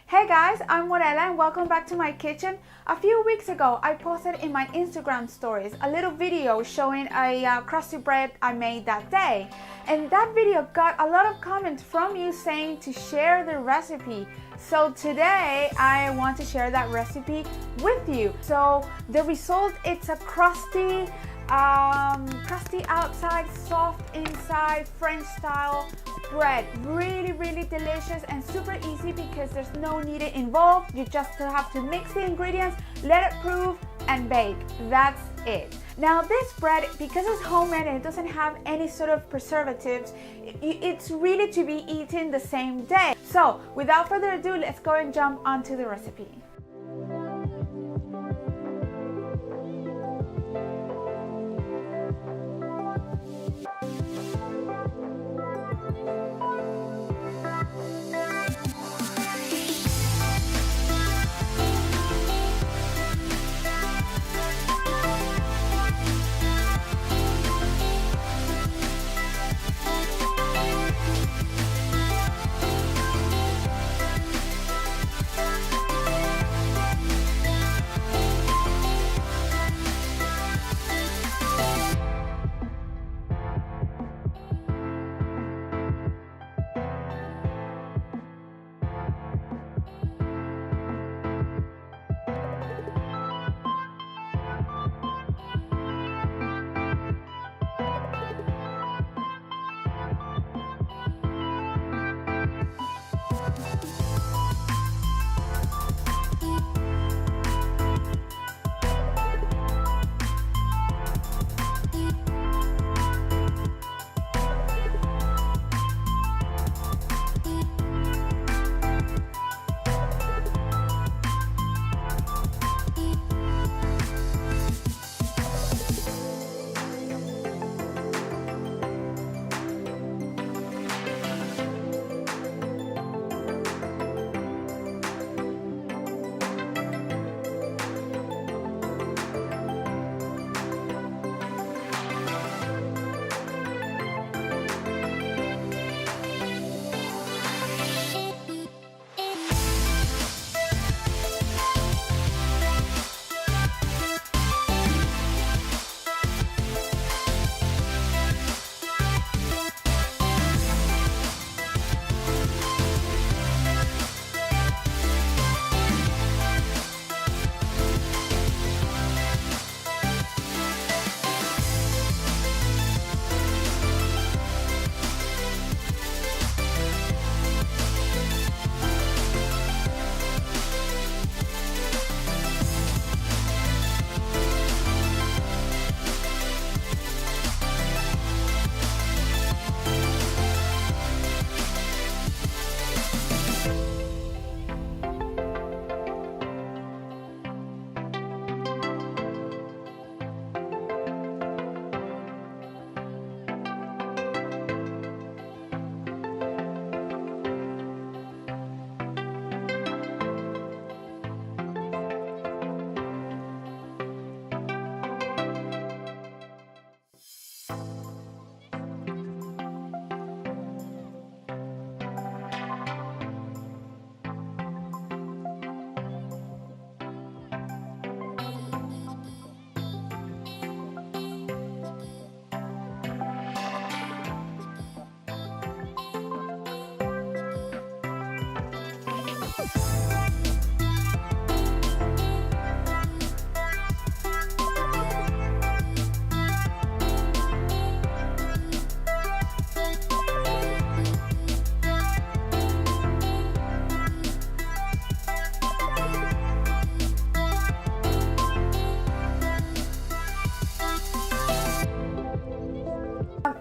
Hey guys, I'm Morella and welcome back to my kitchen. A few weeks ago, I posted in my Instagram stories a little video showing a crusty bread I made that day. And that video got a lot of comments from you saying to share the recipe. So today, I want to share that recipe with you. So the result, it's a crusty outside, soft inside, French style bread. Really delicious and super easy because there's no kneading involved. You just have to mix the ingredients, let it proof and bake. That's it. Now this bread, because it's homemade and it doesn't have any sort of preservatives, it's really to be eaten the same day. So without further ado, let's go and jump onto the recipe.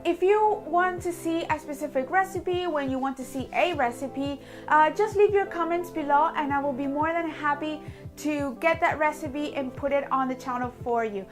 If you want to see a specific recipe, when you want to see a recipe, just leave your comments below and I will be more than happy to get that recipe and put it on the channel for you.